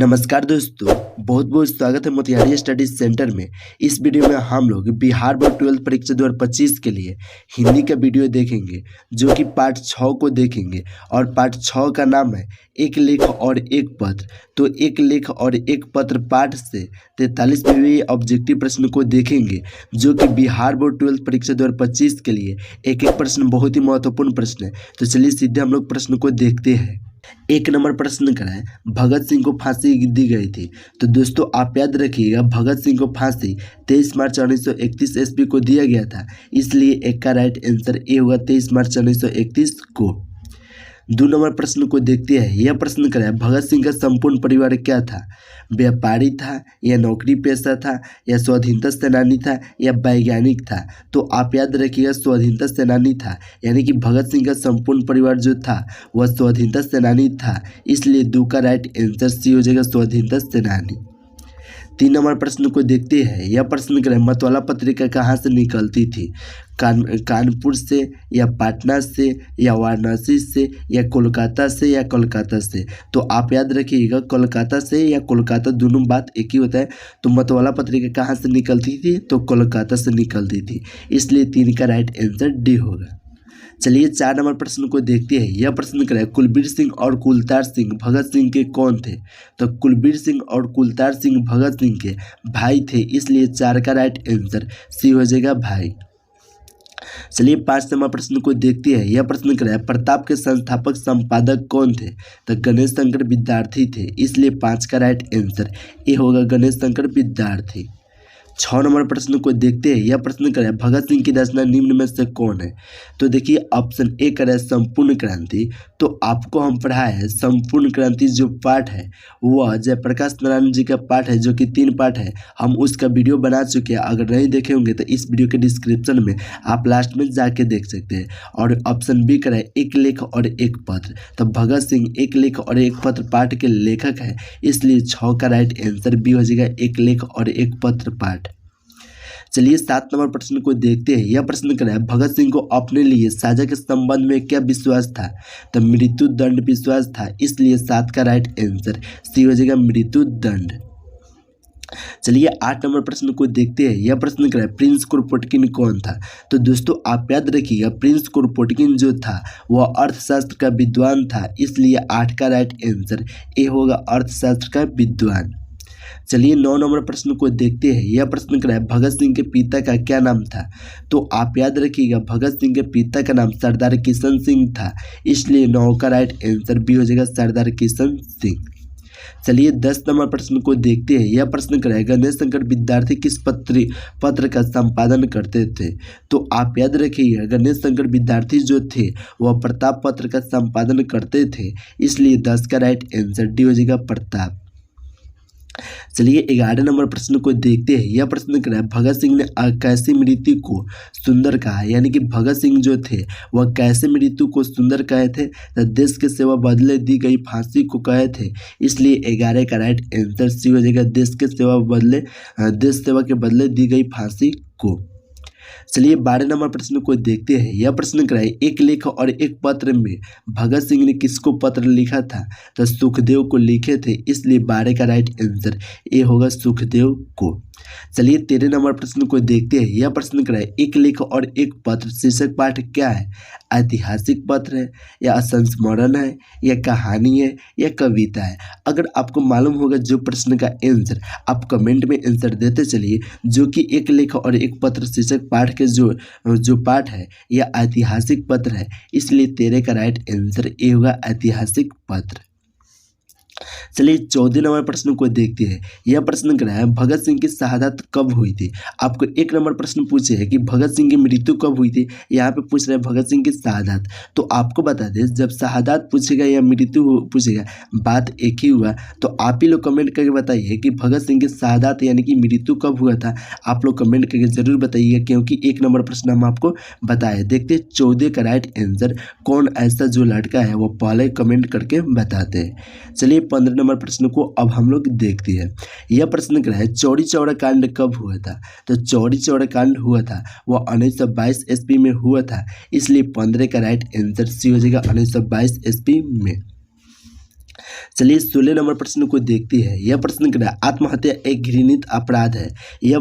नमस्कार दोस्तों, बहुत बहुत स्वागत है मोतिहारी स्टडी सेंटर में। इस वीडियो में हम लोग बिहार बोर्ड 12th परीक्षा 2025 के लिए हिंदी का वीडियो देखेंगे, जो कि पार्ट 6 को देखेंगे। और पार्ट 6 का नाम है एक लेख और एक पत्र। तो एक लेख और एक पत्र पाठ से 43वें ऑब्जेक्टिव प्रश्न को देखेंगे, जो कि बिहार बोर्ड 12th परीक्षा 2025 के लिए एक एक प्रश्न बहुत ही महत्वपूर्ण प्रश्न है। तो चलिए सीधे हम लोग प्रश्न को देखते हैं। एक नंबर प्रश्न कराए, भगत सिंह को फांसी दी गई थी। तो दोस्तों आप याद रखिएगा, भगत सिंह को फांसी 23 मार्च 1931 ईस्वी को दिया गया था, इसलिए एक का राइट आंसर ए होगा 23 मार्च 1931 को। 2 नंबर प्रश्न को देखते हैं। यह प्रश्न कराए, भगत सिंह का संपूर्ण परिवार क्या था? व्यापारी था, या नौकरी पेशा था, या स्वाधीनता सेनानी था, या वैज्ञानिक था? तो आप याद रखिएगा स्वाधीनता सेनानी था, यानी कि भगत सिंह का संपूर्ण परिवार जो था वह स्वाधीनता सेनानी था, इसलिए 2 का राइट आंसर सी हो जाएगा स्वाधीनता सेनानी। 3 नंबर प्रश्न को देखते हैं। यह प्रश्न करें, मतवाला पत्रिका कहाँ से निकलती थी? कानपुर से, या पटना से, या वाराणसी से, या कोलकाता से, या कोलकाता से? तो आप याद रखिएगा कोलकाता से या कोलकाता दोनों बात एक ही होता है। तो मतवाला पत्रिका कहाँ से निकलती थी? तो कोलकाता से निकलती थी, इसलिए 3 का राइट आंसर डी होगा। चलिए 4 नंबर प्रश्न को देखते हैं। यह प्रश्न करें, कुलबीर सिंह और कुलतार सिंह भगत सिंह के कौन थे? तो कुलबीर सिंह और कुलतार सिंह भगत सिंह के भाई थे, इसलिए 4 का राइट आंसर सी हो जाएगा भाई। चलिए 5 नंबर प्रश्न को देखते हैं। यह प्रश्न करें, प्रताप के संस्थापक संपादक कौन थे? तो गणेश शंकर विद्यार्थी थे, इसलिए 5 का राइट आंसर ए होगा गणेश शंकर विद्यार्थी। 6 नंबर प्रश्न को देखते हैं। यह प्रश्न करें, भगत सिंह की रचना निम्न में से कौन है? तो देखिए ऑप्शन ए करें संपूर्ण क्रांति। तो आपको हम पढ़ाए हैं संपूर्ण क्रांति जो पाठ है वह जयप्रकाश नारायण जी का पाठ है, जो कि 3 पाठ है। हम उसका वीडियो बना चुके हैं, अगर नहीं देखे होंगे तो इस वीडियो के डिस्क्रिप्शन में आप लास्ट में जाके देख सकते हैं। और ऑप्शन बी करें एक लेख और एक पत्र। तो भगत सिंह एक लेख और एक पत्र पाठ के लेखक है, इसलिए 6 का राइट आंसर बी हो जाएगा एक लेख और एक पत्र पाठ। चलिए 7 नंबर प्रश्न को देखते हैं। यह प्रश्न करें, भगत सिंह को अपने लिए साझा के संबंध में क्या विश्वास था? तो मृत्यु दंड विश्वास था, इसलिए 7 का राइट आंसर सी हो जाएगा मृत्यु दंड। चलिए 8 नंबर प्रश्न को देखते हैं। यह प्रश्न करें, प्रिंस कुरोपोटकिन कौन था? तो दोस्तों आप याद रखिएगा प्रिंस कुरोपोटकिन जो था वह अर्थशास्त्र का विद्वान था, इसलिए 8 का राइट आंसर ए होगा अर्थशास्त्र का विद्वान। चलिए 9 नंबर प्रश्न को देखते हैं। यह प्रश्न करा है, भगत सिंह के पिता का क्या नाम था? तो आप याद रखिएगा भगत सिंह के पिता का नाम सरदार किशन सिंह था, इसलिए 9 का राइट आंसर बी हो जाएगा सरदार किशन सिंह। चलिए 10 नंबर प्रश्न को देखते हैं। यह प्रश्न करा है, गणेश शंकर विद्यार्थी किस पत्र का संपादन करते थे? तो आप याद रखिएगा गणेश शंकर विद्यार्थी जो थे वह प्रताप पत्र का संपादन करते थे, इसलिए 10 का राइट आंसर डी हो जाएगा प्रताप। चलिए 11 नंबर प्रश्न को देखते हैं। यह प्रश्न करा है, भगत सिंह ने कैसी मृत्यु को सुंदर कहा? यानी कि भगत सिंह जो थे वह कैसे मृत्यु को सुंदर कहे थे? तो देश के सेवा बदले दी गई फांसी को कहे थे, इसलिए 11 का राइट आंसर सी हो जाएगा देश सेवा के बदले दी गई फांसी को। चलिए 12 नंबर प्रश्न को देखते हैं। यह प्रश्न कराए, एक लेख और एक पत्र में भगत सिंह ने किसको पत्र लिखा था? तो सुखदेव को लिखे थे, इसलिए 12 का राइट आंसर ए होगा सुखदेव को। चलिए 13 नंबर प्रश्न को देखते हैं। यह प्रश्न कराए, एक लेख और एक पत्र शीर्षक पाठ क्या है? ऐतिहासिक पत्र है, या संस्मरण है, या कहानी है, या कविता है? अगर आपको मालूम होगा जो प्रश्न का आंसर, आप कमेंट में आंसर देते चलिए। जो कि एक लेख और एक पत्र शीर्षक पाठ के जो पाठ है यह ऐतिहासिक पत्र है, इसलिए 13 का राइट आंसर ए होगा ऐतिहासिक पत्र। चलिए 14 नंबर प्रश्न को देखते हैं। यह प्रश्न करा है, भगत सिंह की शहादत कब हुई थी? आपको 1 नंबर प्रश्न पूछे है कि भगत सिंह की मृत्यु कब हुई थी, यहाँ पे पूछ रहे हैं भगत सिंह की शहादत। तो आपको बता दें जब शहादत पूछेगा या मृत्यु पूछेगा बात एक ही हुआ। तो आप ही लोग कमेंट करके बताइए कि भगत सिंह की शहादत यानी कि मृत्यु कब हुआ था। आप लोग कमेंट करके जरूर बताइएगा, क्योंकि 1 नंबर प्रश्न हम आपको बताए। देखते 14 का राइट आंसर कौन ऐसा जो लड़का है वो पहले कमेंट करके बताते हैं। चलिए 15 नंबर प्रश्न को अब हम लोग देखते हैं। यह प्रश्न क्या है, चौरी चौरा कांड कब हुआ था? तो चौरी चौरा कांड हुआ था वह 1922 ईस्वी में हुआ था, इसलिए 15 का राइट आंसर सी हो जाएगा 1922 ईस्वी में। चलिए 16 नंबर प्रश्न को देखते हैं। यह प्रश्न कह रहा है आत्महत्या एक घृणित अपराध है। यह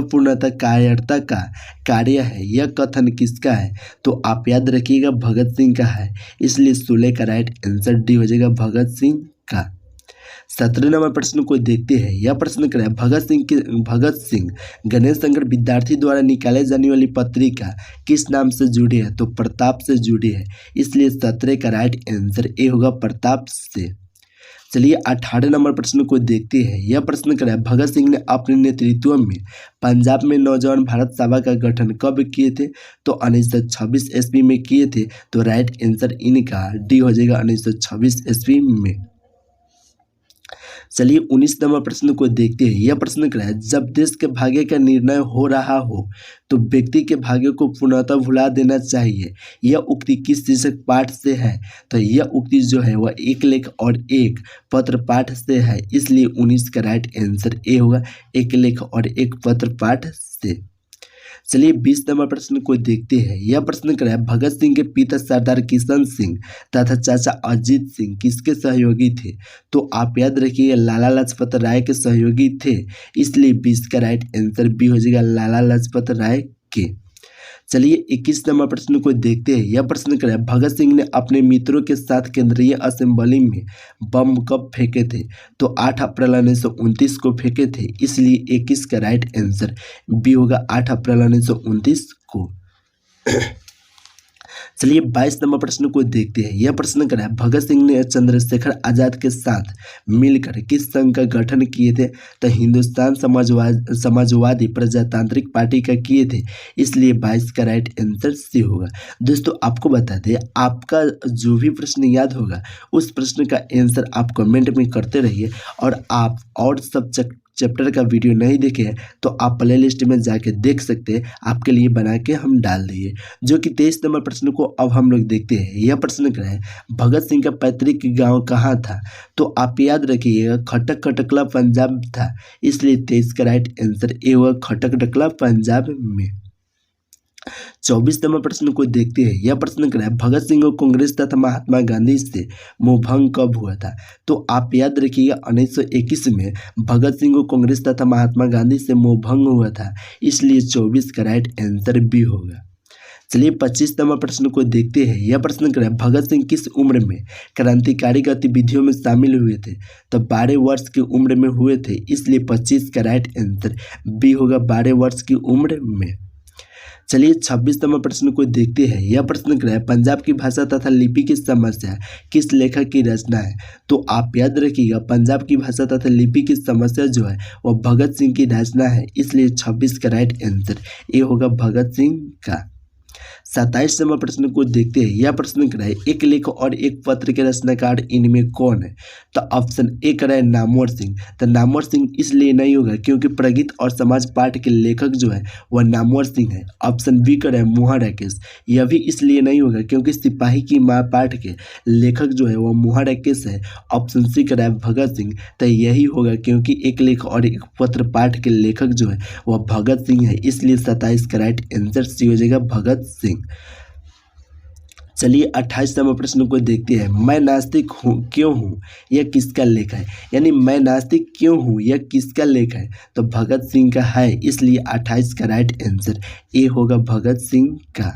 पूर्णतः कायरता का कार्य है। यह कथन किसका है? तो आप याद रखिएगा भगत सिंह का है, इसलिए 16 का राइट आंसर डी हो जाएगा भगत सिंह का। 17 नंबर प्रश्न को देखते हैं। यह प्रश्न कह रहा है भगत सिंह गणेश शंकर विद्यार्थी द्वारा निकाले जाने वाली पत्रिका किस नाम से जुड़ी है? तो प्रताप से जुड़ी है, इसलिए 17 का राइट आंसर ए होगा प्रताप से। चलिए 18 नंबर प्रश्न को देखते हैं। यह प्रश्न कह रहा है भगत सिंह ने अपने नेतृत्व में पंजाब में नौजवान भारत सभा का गठन कब किए थे? तो 1926 ईस्वी में किए थे, तो राइट आंसर इनका डी हो जाएगा 1926 ईस्वी में। चलिए 19 नंबर प्रश्न को देखते हैं। यह प्रश्न कह रहा है जब देश के भाग्य का निर्णय हो रहा हो तो व्यक्ति के भाग्य को पूर्णतः भुला देना चाहिए। यह उक्ति किस शीर्षक पाठ से है? तो यह उक्ति जो है वह एक लेख और एक पत्र पाठ से है, इसलिए 19 का राइट आंसर ए होगा एक लेख और एक पत्र पाठ से। चलिए 20 नंबर प्रश्न को देखते हैं। यह प्रश्न कह रहा है भगत सिंह के पिता सरदार किशन सिंह तथा चाचा अजीत सिंह किसके सहयोगी थे? तो आप याद रखिए लाला लाजपत राय के सहयोगी थे, इसलिए 20 का राइट आंसर बी हो जाएगा लाला लाजपत राय के। चलिए 21 नंबर प्रश्न को देखते हैं। यह प्रश्न कह रहा है भगत सिंह ने अपने मित्रों के साथ केंद्रीय असेंबली में बम कब फेंके थे? तो 8 अप्रैल 1929 को फेंके थे, इसलिए 21 का राइट आंसर बी होगा 8 अप्रैल 1929 को। चलिए 22 नंबर प्रश्न को देखते हैं। यह प्रश्न कह रहा है भगत सिंह ने चंद्रशेखर आजाद के साथ मिलकर किस संघ का गठन किए थे? तो हिंदुस्तान समाजवादी प्रजातांत्रिक पार्टी का किए थे, इसलिए 22 का राइट आंसर सी होगा। दोस्तों आपको बता दें आपका जो भी प्रश्न याद होगा उस प्रश्न का आंसर आप कमेंट में करते रहिए, और आप और सब चैप्टर का वीडियो नहीं देखे हैं तो आप प्ले लिस्ट में जाके देख सकते हैं, आपके लिए बना के हम डाल दिए। जो कि 23 नंबर प्रश्न को अब हम लोग देखते हैं। यह प्रश्न क्या है भगत सिंह का पैतृक गांव कहाँ था? तो आप याद रखिएगा खटक डकला पंजाब था, इसलिए 23 का राइट आंसर ए होगा खटक डकला पंजाब में। 24 नंबर प्रश्न को देखते हैं। यह प्रश्न क्या है भगत सिंह को कांग्रेस तथा महात्मा गांधी से मोहभंग कब हुआ था? तो आप याद रखिएगा 1921 में भगत सिंह को कांग्रेस तथा महात्मा गांधी से मोहभंग हुआ था, इसलिए 24 का राइट आंसर बी होगा। चलिए 25 नंबर प्रश्न को देखते हैं। यह प्रश्न क्या है भगत सिंह किस उम्र में क्रांतिकारी गतिविधियों में शामिल हुए थे? तो 12 वर्ष की उम्र में हुए थे, इसलिए 25 का राइट आंसर बी होगा 12 वर्ष की उम्र में। चलिए 26 नंबर प्रश्न को देखते हैं। यह प्रश्न क्या है पंजाब की भाषा तथा लिपि की समस्या किस लेखक की रचना है? तो आप याद रखिएगा पंजाब की भाषा तथा लिपि की समस्या जो है वह भगत सिंह की रचना है, इसलिए 26 का राइट आंसर ये होगा भगत सिंह का। 27 नंबर प्रश्न को देखते हैं। यह प्रश्न क्या है एक लेख और एक पत्र के रचनाकार इनमें कौन है? तो ऑप्शन ए कर है नामवर सिंह। तो नामवर सिंह इसलिए नहीं होगा क्योंकि प्रगति और समाज पाठ के लेखक जो है वह नामवर सिंह है। ऑप्शन बी कर है मोहा राकेश। यह भी इसलिए नहीं होगा क्योंकि सिपाही की माँ पाठ के लेखक जो है वह मोहा राकेश है। ऑप्शन सी कर है भगत सिंह। तो यही होगा क्योंकि एक लेख और एक पत्र पाठ के लेखक जो है वह भगत सिंह है, इसलिए 27 का राइट आंसर सी हो जाएगा भगत सिंह। चलिए 28 नंबर प्रश्न को देखते हैं। मैं नास्तिक हूँ क्यों हूँ यह किसका लेख है? यानी मैं नास्तिक क्यों हूँ यह किसका लेख है? तो भगत सिंह का है, इसलिए 28 का राइट आंसर ए होगा भगत सिंह का।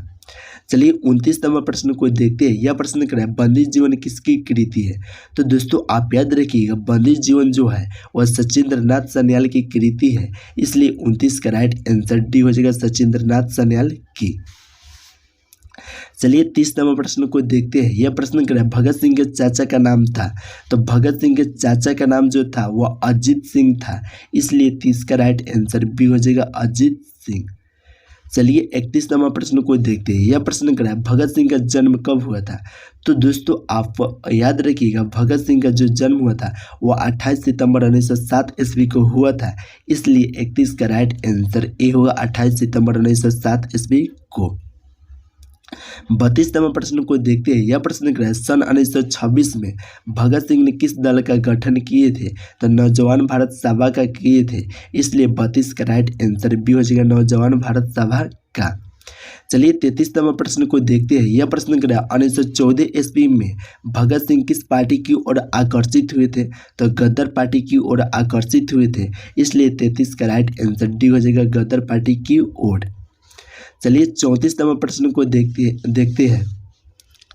चलिए 29 नंबर प्रश्न को देखते हैं। यह प्रश्न क्या है बंदी जीवन किसकी कृति है? तो दोस्तों आप याद रखिएगा बंदी जीवन जो है वह सचिंद्र नाथ सान्याल की कृति है, इसलिए 29 का राइट आंसर डी हो जाएगा सचिंद्र नाथ सान्याल की। चलिए 30 नंबर प्रश्न को देखते हैं। यह प्रश्न क्या है भगत सिंह के चाचा का नाम था? तो भगत सिंह के चाचा का नाम जो था वह अजीत सिंह था, इसलिए 30 का राइट आंसर बी हो जाएगा अजीत सिंह। चलिए 31 नंबर प्रश्न को देखते हैं। यह प्रश्न क्या है भगत सिंह का जन्म कब हुआ था? तो दोस्तों आप याद रखिएगा भगत सिंह का जो जन्म हुआ था वह 28 सितंबर 1907 ईस्वी को हुआ था, इसलिए 31 का राइट आंसर ए होगा 28 सितंबर 1907 ईस्वी को। 32 नंबर प्रश्न को देखते हैं। यह प्रश्न क्या है सन 1926 में भगत सिंह ने किस दल का गठन किए थे? तो नौजवान भारत सभा का किए थे, इसलिए 32 का राइट आंसर बी हो जाएगा नौजवान भारत सभा का। चलिए 33वां प्रश्न को देखते हैं। यह प्रश्न कह रहा है 1914 ईस्वी में भगत सिंह किस पार्टी की ओर आकर्षित हुए थे? तो गदर पार्टी की ओर आकर्षित हुए थे, इसलिए 33 का राइट आंसर डी हो जाएगा, गदर पार्टी की ओर। चलिए 34वां प्रश्न को देखते हैं।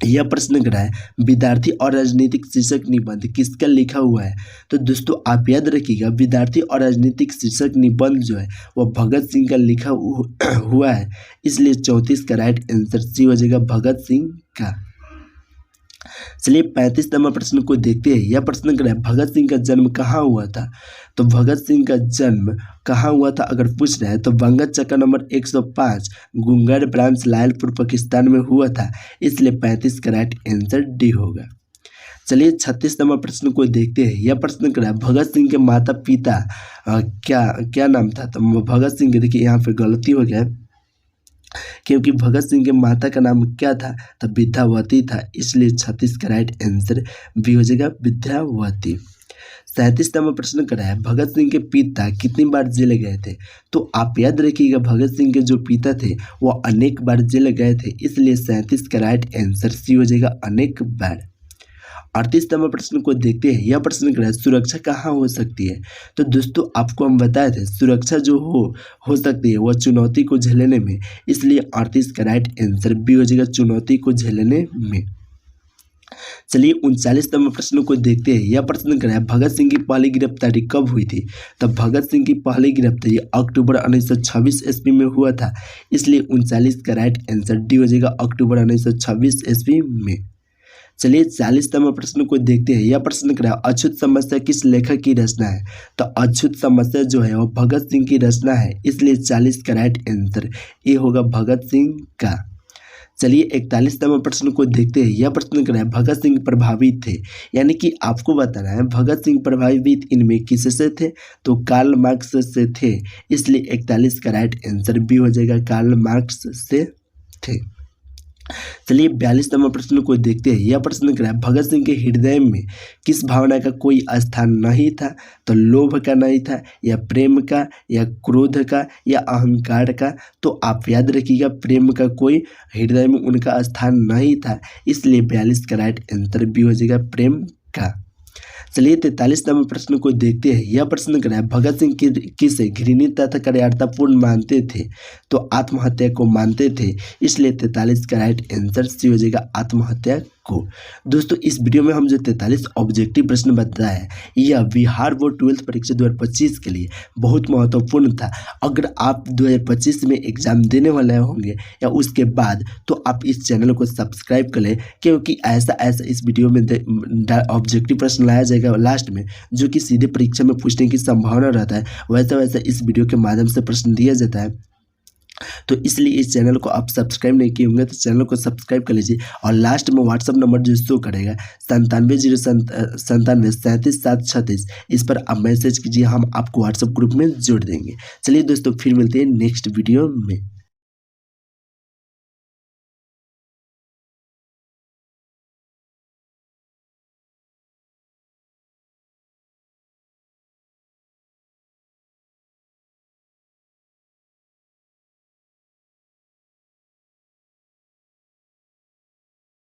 यह प्रश्न करा है विद्यार्थी और राजनीतिक शीर्षक निबंध किसका लिखा हुआ है? तो दोस्तों आप याद रखिएगा, विद्यार्थी और राजनीतिक शीर्षक निबंध जो है वह भगत सिंह का लिखा हुआ है, इसलिए 34 का राइट आंसर सी हो जाएगा, भगत सिंह का। चलिए 35वां प्रश्न को देखते हैं। यह प्रश्न करा है भगत सिंह का जन्म कहाँ हुआ था? तो भगत सिंह का जन्म कहाँ हुआ था अगर पूछ रहा है तो बंगत चक्का नंबर 105 गुंगर ब्रांच लायलपुर पाकिस्तान में हुआ था, इसलिए 35 का राइट आंसर डी होगा। चलिए 36वां प्रश्न को देखते हैं। यह प्रश्न करा है भगत सिंह के माता पिता क्या नाम था? तो भगत सिंह के, देखिए यहाँ पे गलती हो गया, क्योंकि भगत सिंह के माता का नाम क्या था? तो विद्यावती था, इसलिए 36 का राइट आंसर बी हो जाएगा, विद्यावती। 37वां प्रश्न करा है भगत सिंह के पिता कितनी बार जेल गए थे? तो आप याद रखिएगा, भगत सिंह के जो पिता थे वो अनेक बार जेल गए थे, इसलिए 37 का राइट आंसर सी हो जाएगा, अनेक बार। 38वां प्रश्न को देखते हैं। यह प्रश्न करा है सुरक्षा कहाँ हो सकती है? तो दोस्तों आपको हम बताए थे सुरक्षा जो हो सकती है वह चुनौती को झेलने में, इसलिए 38 का राइट आंसर बी हो जाएगा, चुनौती को झेलने में। चलिए 39वां प्रश्न को देखते हैं। यह प्रश्न करा है भगत सिंह की पहली गिरफ्तारी कब हुई थी? तो भगत सिंह की पहली गिरफ्तारी अक्टूबर 1926 ईस्वी में हुआ था, इसलिए 39 का राइट आंसर डी हो जाएगा, अक्टूबर 1926 ईस्वी में। चलिए 40वां प्रश्न को देखते हैं। यह प्रश्न करा है अछूत समस्या किस लेखक की रचना है? तो अछूत समस्या जो है वो भगत सिंह की रचना है, इसलिए 40 का राइट आंसर ए होगा, भगत सिंह का। चलिए 41वां प्रश्न को देखते हैं। यह प्रश्न करा है भगत सिंह प्रभावित थे, यानी कि आपको बताना है भगत सिंह प्रभावित इनमें किससे थे? तो कार्ल मार्क्स से थे, इसलिए 41 का राइट आंसर बी हो जाएगा, कार्ल मार्क्स से थे। चलिए 42वां प्रश्न को देखते हैं। यह प्रश्न करा है भगत सिंह के हृदय में किस भावना का कोई स्थान नहीं था? तो लोभ का नहीं था, या प्रेम का, या क्रोध का, या अहंकार का? तो आप याद रखिएगा प्रेम का कोई हृदय में उनका स्थान नहीं था, इसलिए 42 का राइट आंसर बी हो जाएगा, प्रेम का। चलिए 43वां प्रश्न को देखते हैं। यह प्रश्न करा है भगत सिंह किसे घृणित तथा कार्यार्थपूर्ण मानते थे? तो आत्महत्या को मानते थे, इसलिए 43 का राइट आंसर सी हो जाएगा, आत्महत्या को। दोस्तों इस वीडियो में हम जो 43 ऑब्जेक्टिव प्रश्न बताया है यह बिहार बोर्ड 12th परीक्षा 2025 के लिए बहुत महत्वपूर्ण था। अगर आप 2025 में एग्जाम देने वाले होंगे या उसके बाद, तो आप इस चैनल को सब्सक्राइब कर लें, क्योंकि ऐसा इस वीडियो में ऑब्जेक्टिव प्रश्न लाया जाएगा लास्ट में, जो कि सीधे परीक्षा में पूछने की संभावना रहता है, वैसा इस वीडियो के माध्यम से प्रश्न दिया जाता है। तो इसलिए इस चैनल को आप सब्सक्राइब नहीं किए होंगे तो चैनल को सब्सक्राइब कर लीजिए, और लास्ट में व्हाट्सअप नंबर जो शो करेगा 9707373736, इस पर आप मैसेज कीजिए, हम आपको व्हाट्सअप ग्रुप में जोड़ देंगे। चलिए दोस्तों फिर मिलते हैं नेक्स्ट वीडियो में।